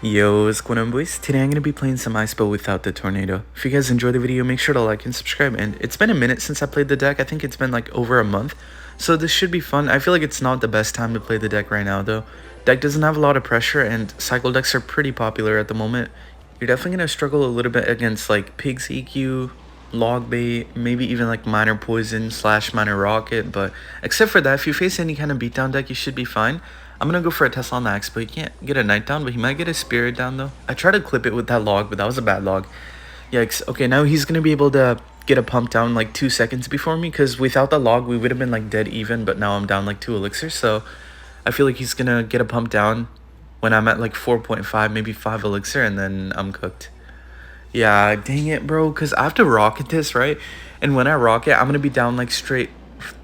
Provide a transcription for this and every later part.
Yo, what's going on, boys? Today I'm going to be playing some Icebow without the tornado. If you guys enjoyed the video, make sure to like and subscribe. And it's been a minute since I played the deck. I think it's been like over a month. So this should be fun. I feel like it's not the best time to play the deck right now, though. Deck doesn't have a lot of pressure, and cycle decks are pretty popular at the moment. You're definitely going to struggle a little bit against like Pig's EQ, Log Bait, maybe even like Minor Poison / Minor Rocket. But except for that, if you face any kind of beatdown deck, you should be fine. I'm gonna go for a Tesla on the Icebow. He can't get a Knight down, but he might get a Spirit down though. I tried to clip it with that log, but that was a bad log. Yikes. Okay, now he's gonna be able to get a pump down like 2 seconds before me, because without the log we would have been like dead even, but now I'm down like 2 elixirs, so I feel like he's gonna get a pump down when I'm at like 4.5, maybe 5 elixir, and then I'm cooked. Yeah, dang it, bro, because I have to rocket this, right? And when I rocket, I'm gonna be down like straight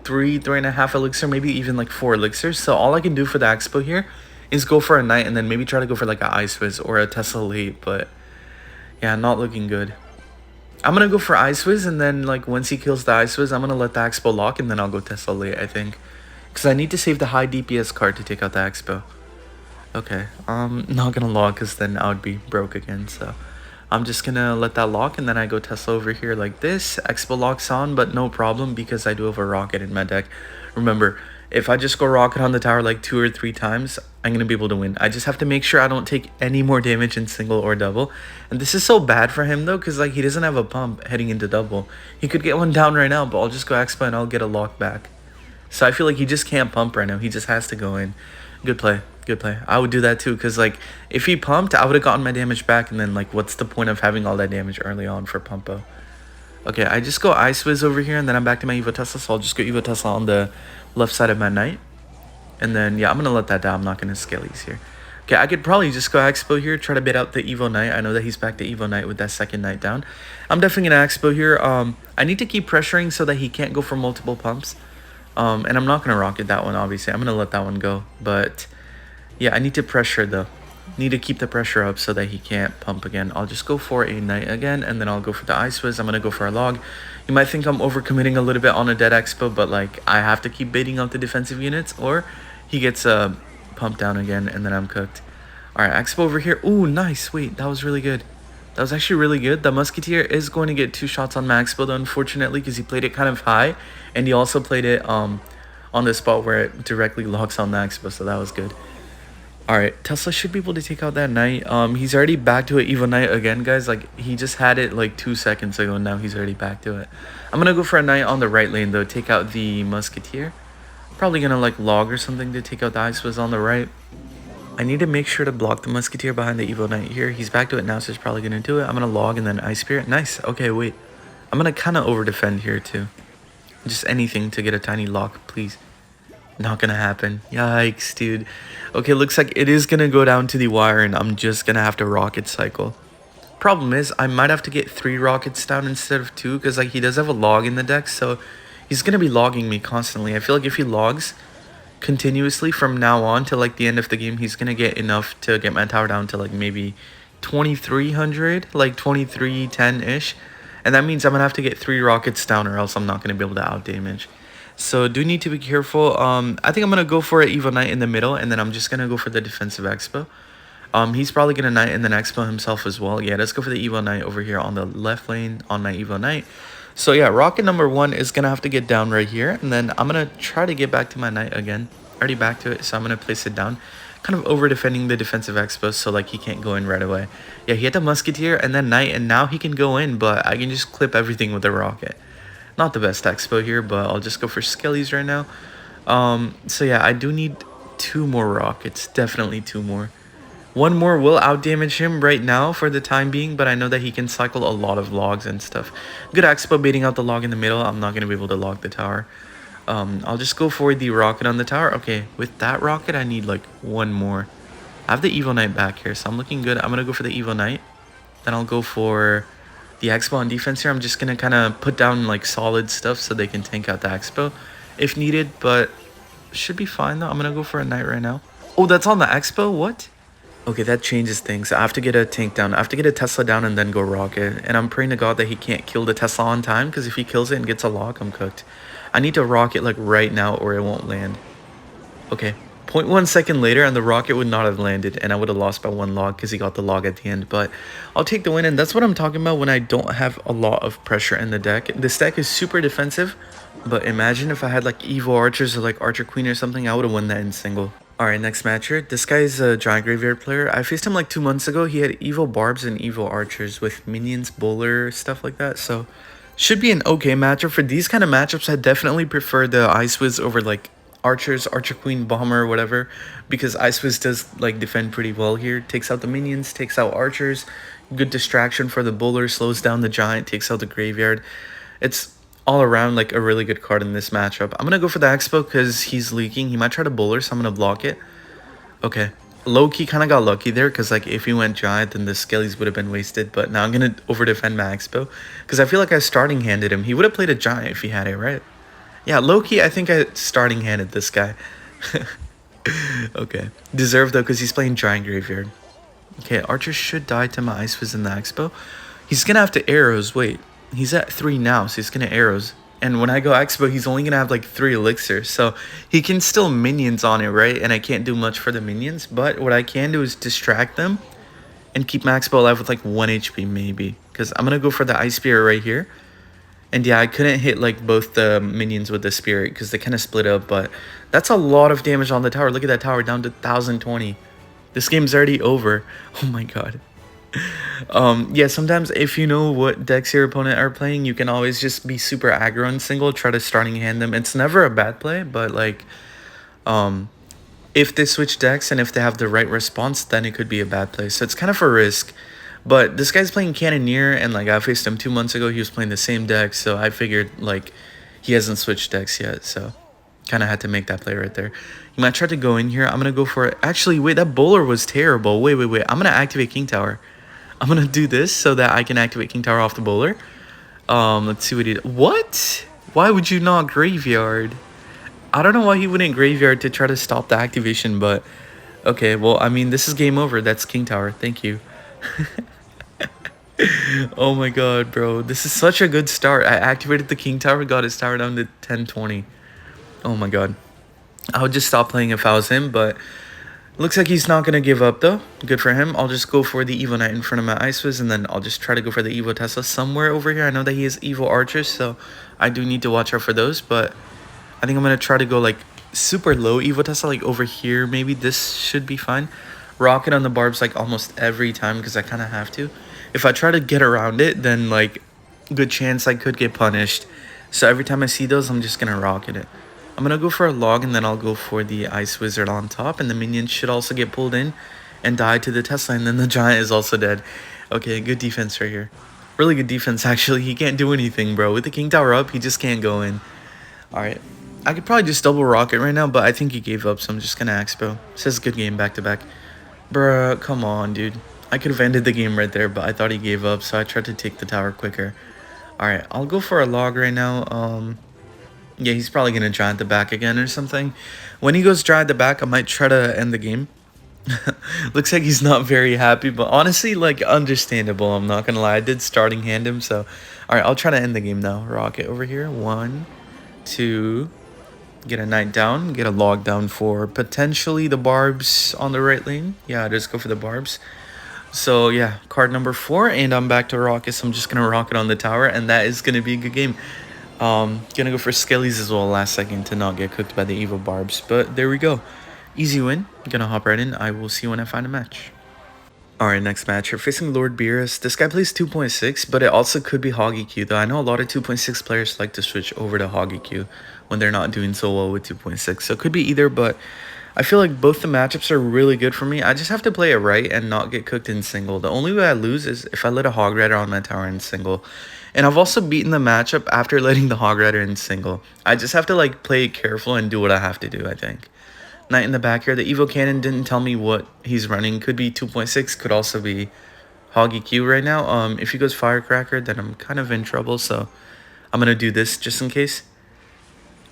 3.5 elixir, maybe even like 4 elixirs. So all I can do for the Expo here is go for a Knight and then maybe try to go for like a Ice Whiz or a Tesla late. But yeah, not looking good. I'm gonna go for Ice Whiz, and then like once he kills the Ice Whiz, I'm gonna let the Expo lock, and then I'll go Tesla late, I think, because I need to save the high DPS card to take out the Expo. Okay, not gonna log because then I would be broke again, so I'm just gonna let that lock, and then I go Tesla over here like this. Expo locks on, but no problem because I do have a rocket in my deck. Remember, if I just go rocket on the tower like 2 or 3 times, I'm gonna be able to win. I just have to make sure I don't take any more damage in single or double. And this is so bad for him though, because like he doesn't have a pump heading into double. He could get one down right now, but I'll just go Expo and I'll get a lock back. So I feel like he just can't pump right now. He just has to go in. Good play. Good play. I would do that too, because like if he pumped, I would have gotten my damage back, and then like what's the point of having all that damage early on for Pumpo? Okay, I just go Ice Whiz over here, and then I'm back to my Evo Tesla, so I'll just go Evo Tesla on the left side of my Knight. And then yeah, I'm gonna let that down. I'm not gonna Skellies here. Okay, I could probably just go Expo here, try to bait out the Evo Knight. I know that he's back to Evo Knight with that second Knight down. I'm definitely gonna Expo here. I need to keep pressuring so that he can't go for multiple pumps. And I'm not gonna rocket that one, obviously. I'm gonna let that one go, but yeah, I need to pressure though. Need to keep the pressure up so that he can't pump again. I'll just go for a Knight again, and then I'll go for the Ice Whiz. I'm gonna go for a log. You might think I'm overcommitting a little bit on a dead Expo, but like I have to keep baiting out the defensive units, or he gets a pump down again, and then I'm cooked. All right, Expo over here. Ooh, nice. Wait, that was really good. That was actually really good. The Musketeer is going to get 2 shots on my Expo though, unfortunately, because he played it kind of high, and he also played it on the spot where it directly locks on the Expo, so that was good. Alright, Tesla should be able to take out that Knight. He's already back to an Evo Knight again, guys. Like, he just had it like 2 seconds ago, and now he's already back to it. I'm gonna go for a Knight on the right lane, though. Take out the Musketeer. Probably gonna, like, log or something to take out the Ice Whiz on the right. I need to make sure to block the Musketeer behind the Evo Knight here. He's back to it now, so he's probably gonna do it. I'm gonna log and then Ice Spirit. Nice. Okay, wait. I'm gonna kind of over-defend here, too. Just anything to get a tiny lock, please. Not gonna happen. Yikes, dude. Okay, looks like it is gonna go down to the wire, and I'm just gonna have to rocket cycle. Problem is, I might have to get 3 rockets down instead of 2, because like he does have a log in the deck, so he's gonna be logging me constantly. I feel like if he logs continuously from now on to like the end of the game, he's gonna get enough to get my tower down to like maybe 2300, like 2310-ish. And that means I'm gonna have to get 3 rockets down, or else I'm not gonna be able to out damage. So do need to be careful. I think I'm gonna go for an Evo Knight in the middle, and then I'm just gonna go for the defensive Expo. He's probably gonna Knight and then Expo himself as well. Yeah, let's go for the Evo Knight over here on the left lane on my Evo Knight. So yeah, rocket number 1 is gonna have to get down right here, and then I'm gonna try to get back to my Knight again. Already back to it, so I'm gonna place it down. Kind of over defending the defensive Expo, so like he can't go in right away. Yeah, he had the Musketeer and then Knight, and now he can go in, but I can just clip everything with a rocket. Not the best Expo here, but I'll just go for Skellies right now. So yeah, I do need 2 more rockets. Definitely 2 more. 1 more will outdamage him right now for the time being, but I know that he can cycle a lot of logs and stuff. Good Expo baiting out the log in the middle. I'm not going to be able to log the tower. I'll just go for the rocket on the tower. Okay, with that rocket, I need like 1 more. I have the Evo Knight back here, so I'm looking good. I'm going to go for the Evo Knight. Then I'll go for the Expo on defense here. I'm just gonna kind of put down like solid stuff so they can tank out the Expo if needed, but should be fine though. I'm gonna go for a Knight right now. Oh, that's on the Expo? What? Okay, that changes things. I have to get a tank down. I have to get a Tesla down and then go rocket. And I'm praying to God that he can't kill the Tesla on time, because if he kills it and gets a lock, I'm cooked. I need to rocket like right now or it won't land. Okay, 0.1 second later and the rocket would not have landed and I would have lost by 1 log because he got the log at the end. But I'll take the win, and that's what I'm talking about when I don't have a lot of pressure in the deck. This deck is super defensive, but imagine if I had like evil archers or like archer queen or something, I would have won that in single. Alright, next matcher. This guy's a giant graveyard player. I faced him like 2 months ago. He had evil barbs and evil archers with minions, bowler, stuff like that. So should be an okay matchup. For these kind of matchups, I definitely prefer the Ice Wiz over like archers, archer queen, bomber, whatever, because Ice Wiz does like defend pretty well here. Takes out the minions, takes out archers, good distraction for the bowler, slows down the giant, takes out the graveyard. It's all around like a really good card in this matchup. I'm gonna go for the Icebow because he's leaking. He might try to bowler, so I'm gonna block it. Okay, low-key kind of got lucky there because like if he went giant then the skellies would have been wasted, but now I'm gonna over defend my Icebow because I feel like I starting handed him. He would have played a giant if he had it, right? Yeah, low-key I think I starting handed this guy. Okay, deserved though because he's playing giant graveyard. Okay, archer should die to my Ice Fizz in the Expo. He's gonna have to arrows. Wait, he's at 3 now, so he's gonna arrows. And when I go Expo, he's only gonna have like 3 elixirs, so he can still minions on it, right? And I can't do much for the minions, but what I can do is distract them and keep my Expo alive with like 1 HP maybe. Because I'm gonna go for the Ice Spirit right here. And yeah, I couldn't hit like both the minions with the Spirit because they kind of split up, but that's a lot of damage on the tower. Look at that tower down to 1020. This game's already over. Oh my god. Yeah, sometimes if you know what decks your opponent are playing, you can always just be super aggro in single, try to starting hand them. It's never a bad play, but like if they switch decks and if they have the right response, then it could be a bad play. So it's kind of a risk. But this guy's playing Cannoneer, and like I faced him 2 months ago. He was playing the same deck, so I figured like he hasn't switched decks yet, so kind of had to make that play right there. He might try to go in here. I'm gonna go for it. Actually, wait, that bowler was terrible. Wait. I'm gonna activate King Tower. I'm gonna do this so that I can activate King Tower off the bowler. Let's see what he did. What? Why would you not graveyard? I don't know why he wouldn't graveyard to try to stop the activation, but okay. Well, I mean, this is game over. That's King Tower. Thank you. Oh my god, bro. This is such a good start. I activated the King Tower, got his tower down to 1020. Oh my god. I would just stop playing if I was him, but looks like he's not going to give up, though. Good for him. I'll just go for the Evo Knight in front of my Ice Fizz, and then I'll just try to go for the Evo Tesla somewhere over here. I know that he has Evo Archers, so I do need to watch out for those, but I think I'm going to try to go, like, super low Evo Tesla, like, over here. Maybe this should be fine. Rocket on the barbs, like, almost every time, because I kind of have to. If I try to get around it, then, like, good chance I could get punished. So every time I see those, I'm just going to rocket it. I'm going to go for a log, and then I'll go for the Ice Wizard on top, and the minions should also get pulled in and die to the Tesla, and then the giant is also dead. Okay, good defense right here. Really good defense, actually. He can't do anything, bro. With the King Tower up, he just can't go in. Alright. I could probably just double rocket right now, but I think he gave up, so I'm just going to Expo. Says good game back-to-back. Bruh, come on, dude. I could have ended the game right there, but I thought he gave up, so I tried to take the tower quicker. Alright, I'll go for a log right now. Yeah, he's probably going to giant the back again or something. When he goes giant the back, I might try to end the game. Looks like he's not very happy, but honestly, like, understandable. I'm not going to lie. I did starting hand him, so... Alright, I'll try to end the game now. Rocket over here. 1, 2... Get a knight down. Get a log down for potentially the barbs on the right lane. Yeah, just go for the barbs. So, yeah, card number 4, and I'm back to rocket, so I'm just going to rocket on the tower, and that is going to be a good game. Gonna go for skellies as well last second to not get cooked by the evil barbs, but there we go. Easy win. Gonna hop right in. I will see you when I find a match. Alright, next match. You're facing Lord Beerus. This guy plays 2.6, but it also could be Hoggy Q, though. I know a lot of 2.6 players like to switch over to Hoggy Q when they're not doing so well with 2.6, so it could be either, but I feel like both the matchups are really good for me. I just have to play it right and not get cooked in single. The only way I lose is if I let a Hog Rider on my tower in single. And I've also beaten the matchup after letting the Hog Rider in single. I just have to like play it careful and do what I have to do, I think. Knight in the back here. The Evo Cannon didn't tell me what he's running. Could be 2.6, could also be Hoggy Q right now. If he goes Firecracker, then I'm kind of in trouble, so I'm going to do this just in case.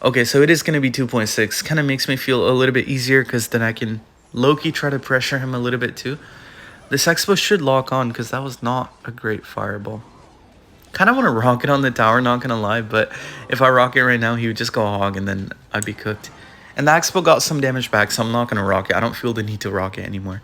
Okay, so it is going to be 2.6. Kind of makes me feel a little bit easier because then I can low-key try to pressure him a little bit too. This Expo should lock on because that was not a great fireball. Kind of want to rocket on the tower, not going to lie, but if I rocket right now, he would just go hog and then I'd be cooked. And the Icebow got some damage back, so I'm not going to rock it. I don't feel the need to rock it anymore.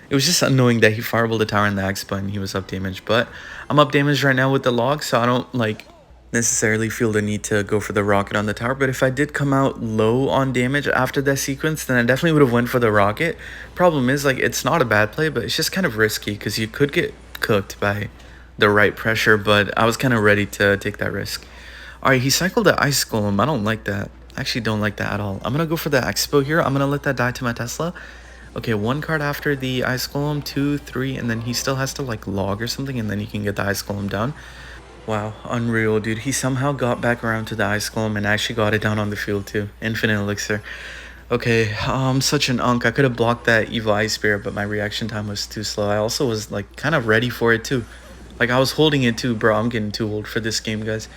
It was just annoying that he fireballed the tower in the Icebow and he was up damage. But I'm up damage right now with the log, so I don't like necessarily feel the need to go for the rocket on the tower. But if I did come out low on damage after that sequence, then I definitely would have went for the rocket. Problem is, like, it's not a bad play, but it's just kind of risky because you could get cooked by the right pressure. But I was kind of ready to take that risk. All right, he cycled the Ice Golem. I don't like that. I actually don't like that at all. I'm going to go for the Icebow here. I'm going to let that die to my Tesla. Okay, 1 card after the Ice Golem, 2, 3, and then he still has to, like, log or something, and then you can get the Ice Golem down. Wow, unreal, dude. He somehow got back around to the Ice Golem and actually got it down on the field, too. Infinite Elixir. Okay, such an unk. I could have blocked that Evil Ice Spirit, but my reaction time was too slow. I also was, like, kind of ready for it, too. Like, I was holding it, too. Bro, I'm getting too old for this game, guys.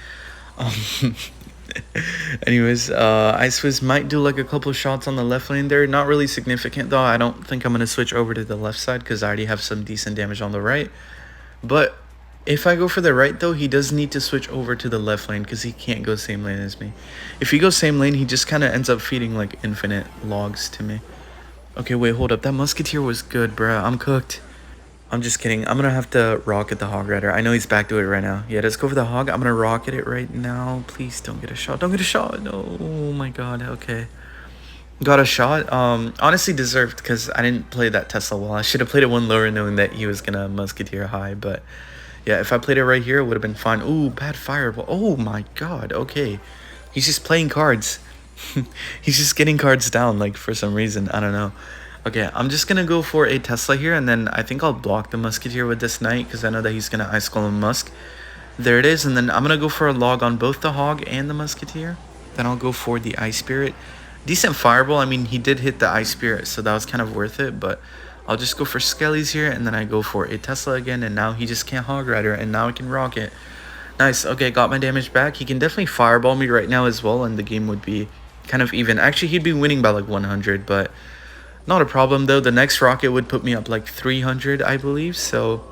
Anyways, Icewiz might do like a couple shots on the left lane there. Not really significant though. I don't think I'm going to switch over to the left side because I already have some decent damage on the right. But if I go for the right though, he does need to switch over to the left lane because he can't go same lane as me. If he goes same lane, he just kind of ends up feeding like infinite logs to me. Okay, wait, hold up. That Musketeer was good, bruh. I'm cooked. I'm just kidding. I'm going to have to rocket the Hog Rider. I know he's back to it right now. Yeah, let's go for the Hog. I'm going to rocket it right now. Please don't get a shot. Don't get a shot. No. Oh, my God. Okay. Got a shot. Honestly deserved because I didn't play that Tesla well. I should have played it one lower knowing that he was going to Musketeer high. But, yeah, if I played it right here, it would have been fine. Ooh, bad fireball. Oh, my God. Okay. He's just playing cards. He's just getting cards down, like, for some reason. I don't know. Okay, I'm just going to go for a Tesla here, and then I think I'll block the Musketeer with this Knight, because I know that he's going to Ice Golem Musk. There it is, and then I'm going to go for a log on both the Hog and the Musketeer. Then I'll go for the Ice Spirit. Decent Fireball. I mean, he did hit the Ice Spirit, so that was kind of worth it, but I'll just go for Skellies here, and then I go for a Tesla again, and now he just can't Hog Rider, and now I can rock it. Nice. Okay, got my damage back. He can definitely Fireball me right now as well, and the game would be kind of even. Actually, he'd be winning by like 100, but not a problem though. The next rocket would put me up like 300, I believe. So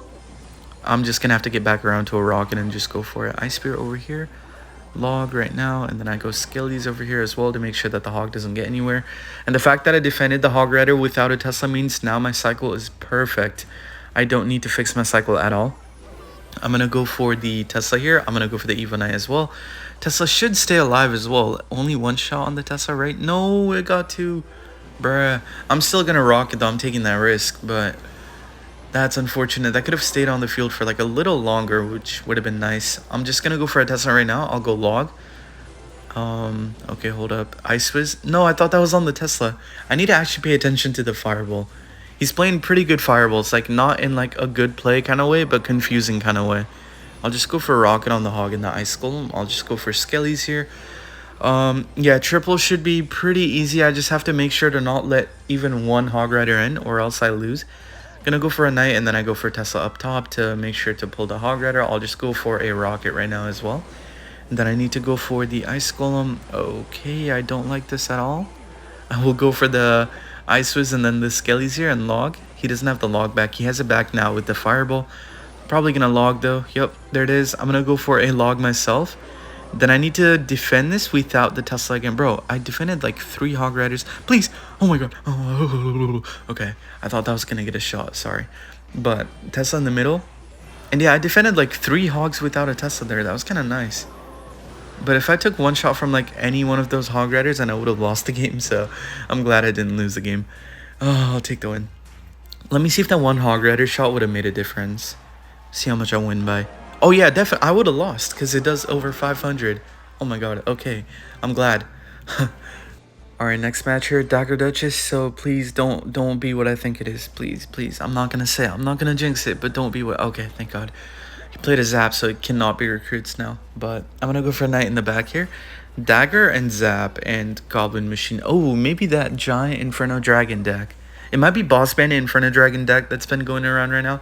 I'm just gonna have to get back around to a rocket and just go for it. Ice Spirit over here, log right now, and then I go Skellies over here as well to make sure that the Hog doesn't get anywhere. And the fact that I defended the Hog Rider without a Tesla means now my cycle is perfect. I don't need to fix my cycle at all. I'm gonna go for the Tesla here. I'm gonna go for the Evo Knight as well. Tesla should stay alive as well. Only 1 shot on the Tesla, right? No, it got 2. Bruh, I'm still gonna rock it though. I'm taking that risk, but that's unfortunate. That could have stayed on the field for like a little longer, which would have been nice. I'm just gonna go for a Tesla right now. I'll go log. Okay, hold up. Icewiz. No, I thought that was on the Tesla. I need to actually pay attention to the fireball. He's playing pretty good fireballs, like not in like a good play kind of way, but confusing kind of way. I'll just go for a rocket on the Hog and the Ice Golem. I'll just go for Skellies here. Yeah, triple should be pretty easy. I just have to make sure to not let even 1 Hog Rider in or else I lose. Gonna go for a Knight and then I go for Tesla up top to make sure to pull the Hog Rider. I'll just go for a rocket right now as well. And then I need to go for the Ice Golem. Okay, I don't like this at all. I will go for the Icewiz and then the Skellies here and log. He doesn't have the log back. He has it back now with the Fireball. Probably gonna log though. Yep, there it is. I'm gonna go for a log myself. Then I need to defend this without the Tesla again. Bro, I defended like 3 Hog Riders. Please. Oh my God. Oh, okay. I thought that was going to get a shot. Sorry. But Tesla in the middle. And yeah, I defended like 3 Hogs without a Tesla there. That was kind of nice. But if I took 1 shot from like any one of those Hog Riders, then I would have lost the game. So I'm glad I didn't lose the game. Oh, I'll take the win. Let me see if that 1 Hog Rider shot would have made a difference. See how much I win by. Oh yeah, definitely. I would have lost because it does over 500. Oh my God. Okay, I'm glad. All right, next match here, Dagger Duchess. So please don't be what I think it is. Please. I'm not gonna say it. I'm not gonna jinx it, but don't be what. Okay, thank God. He played a Zap, so it cannot be recruits now. But I'm gonna go for a Knight in the back here. Dagger and Zap and Goblin Machine. Oh, maybe that Giant Inferno Dragon deck. It might be Boss Bandit Inferno Dragon deck that's been going around right now.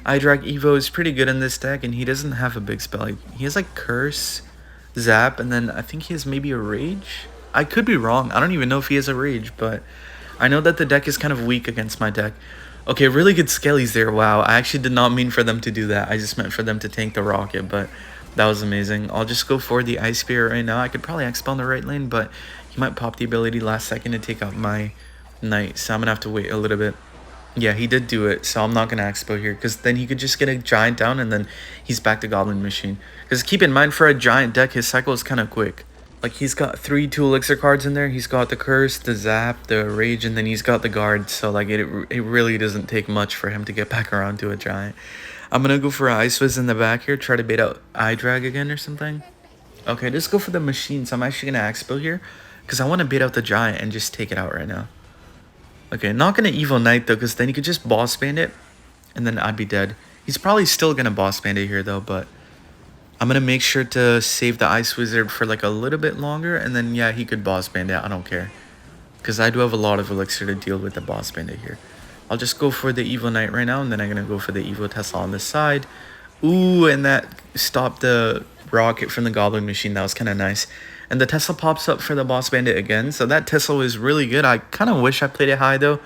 iDrag Evo is pretty good in this deck, and he doesn't have a big spell. He has like Curse, Zap, and then I think he has maybe a Rage. I could be wrong. I don't even know if he has a Rage, but I know that the deck is kind of weak against my deck. Okay, really good Skellies there. Wow, I actually did not mean for them to do that. I just meant for them to tank the rocket, but that was amazing. I'll just go for the Ice Spirit right now. I could probably X-Spell in the right lane, but He might pop the ability last second to take out my knight, so I'm gonna have to wait a little bit. Yeah, he did do it, so I'm not gonna expo here, because then he could just get a giant down and then he's back to Goblin Machine. Because keep in mind, for a giant deck, his cycle is kind of quick. Like, he's got 3 2 elixir cards in there. He's got the Curse, the Zap, the Rage, and then he's got the Guard. So, like, it really doesn't take much for him to get back around to a giant. I'm gonna go for Icebow in the back here, try to bait out iDrag again or something. Okay, just go for the machine. So I'm actually gonna Expo here, because I want to bait out the giant and just take it out right now. Okay, not gonna Evil Knight though, because then he could just Boss Bandit, and then I'd be dead. He's probably still gonna Boss Bandit here though, but I'm gonna make sure to save the Ice Wizard for like a little bit longer, and then yeah, he could Boss Bandit. I don't care, because I do have a lot of elixir to deal with the Boss Bandit here. I'll just go for the Evil Knight right now, and then I'm gonna go for the Evil Tesla on this side. Ooh, and that stopped the rocket from the Goblin Machine. That was kind of nice. And the Tesla pops up for the Boss Bandit again. So that Tesla was really good. I kind of wish I played it high though.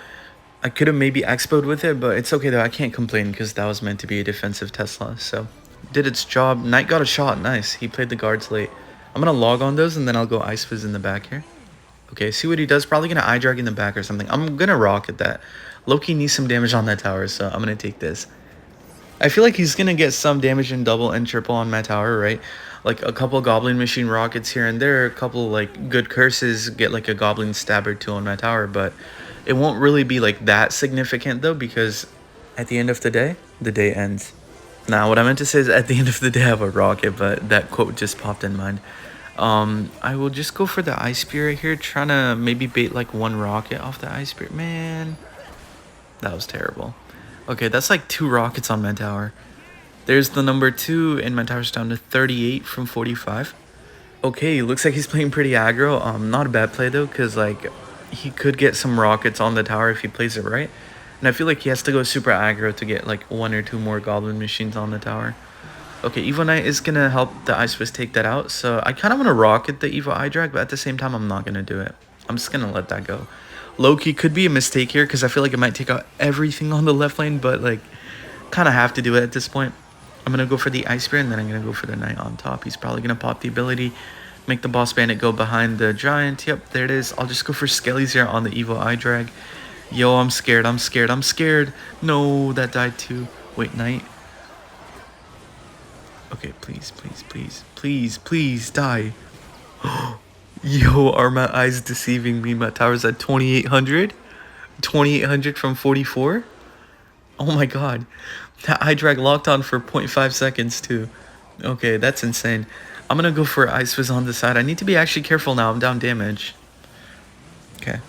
I could have maybe expoed with it, but it's okay though. I can't complain because that was meant to be a defensive Tesla. So did its job. Knight got a shot. Nice. He played the guards late. I'm going to log on those and then I'll go Ice Fizz in the back here. Okay, see what he does. Probably going to iDrag in the back or something. I'm going to rocket that. Loki needs some damage on that tower, so I'm going to take this. I feel like he's going to get some damage in double and triple on my tower, right? Like a couple Goblin Machine rockets here and there, a couple like good curses, get like a Goblin Stab or 2 on my tower, but it won't really be like that significant though, because at the end of the day ends. Now, what I meant to say is at the end of the day I have a rocket, but that quote just popped in mind. I will just go for the Ice Spirit here, trying to maybe bait like 1 rocket off the Ice Spirit. Man, that was terrible. Okay, that's like 2 rockets on my tower. There's the number 2, and my tower's down to 38 from 45. Okay, looks like he's playing pretty aggro. Not a bad play though, because like he could get some rockets on the tower if he plays it right. And I feel like he has to go super aggro to get like 1 or 2 more Goblin Machines on the tower. Okay, Evo Knight is going to help the Ice Fist take that out. So I kind of want to rocket the Evo iDrag, but at the same time, I'm not going to do it. I'm just going to let that go. Low-key could be a mistake here because I feel like it might take out everything on the left lane, but like kind of have to do it at this point. I'm going to go for the Ice Spear, and then I'm going to go for the Knight on top. He's probably going to pop the ability, make the Boss Bandit go behind the Giant. Yep, there it is. I'll just go for Skellies here on the Evo iDrag. Yo, I'm scared. I'm scared. I'm scared. No, that died too. Wait, Knight. Okay, please, please, please, please, please, die. Yo, are my eyes deceiving me? My tower's at 2,800? 2,800 from 44? Oh my god. That iDrag locked on for 0.5 seconds too. Okay, that's insane. I'm gonna go for Ice Fizz on the side. I need to be actually careful now. I'm down damage. Okay.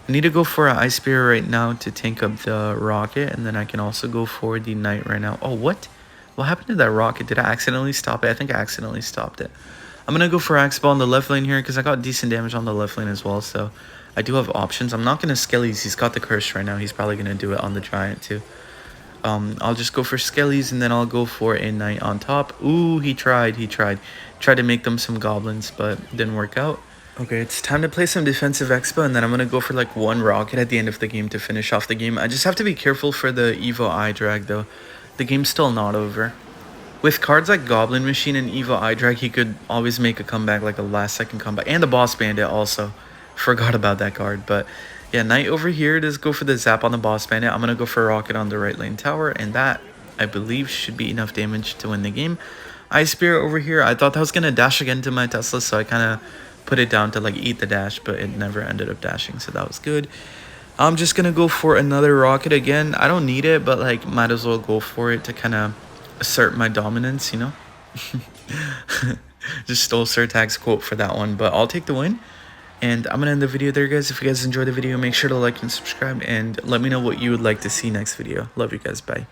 I need to go for an Ice Spear right now to tank up the rocket, and then I can also go for the Knight right now. Oh, what? What happened to that rocket? Did I accidentally stop it? I think I accidentally stopped it. I'm going to go for Icebow on the left lane here because I got decent damage on the left lane as well, so I do have options. I'm not going to Skellies. He's got the Curse right now. He's probably going to do it on the Giant too. I'll just go for Skellies, and then I'll go for a Knight on top. Ooh, he tried. Tried to make them some Goblins, but didn't work out. Okay, it's time to play some defensive expo, and then I'm going to go for like 1 rocket at the end of the game to finish off the game. I just have to be careful for the Evo iDrag though. The game's still not over. With cards like Goblin Machine and Evo iDrag, he could always make a comeback, like a last second comeback. And the Boss Bandit also. Forgot about that card. But yeah, Knight over here does go for the Zap on the Boss Bandit. I'm going to go for Rocket on the right lane tower, and that, I believe, should be enough damage to win the game. Ice Spear over here, I thought that was going to dash again to my Tesla, so I kind of put it down to like eat the dash, but it never ended up dashing, so that was good. I'm just gonna go for another rocket again. I don't need it, but like might as well go for it to kind of assert my dominance, you know. Just stole Surtag's quote for that one, but I'll take the win. And I'm gonna end the video there, guys. If you guys enjoyed the video, make sure to like and subscribe, and let me know what you would like to see next video. Love you guys. Bye.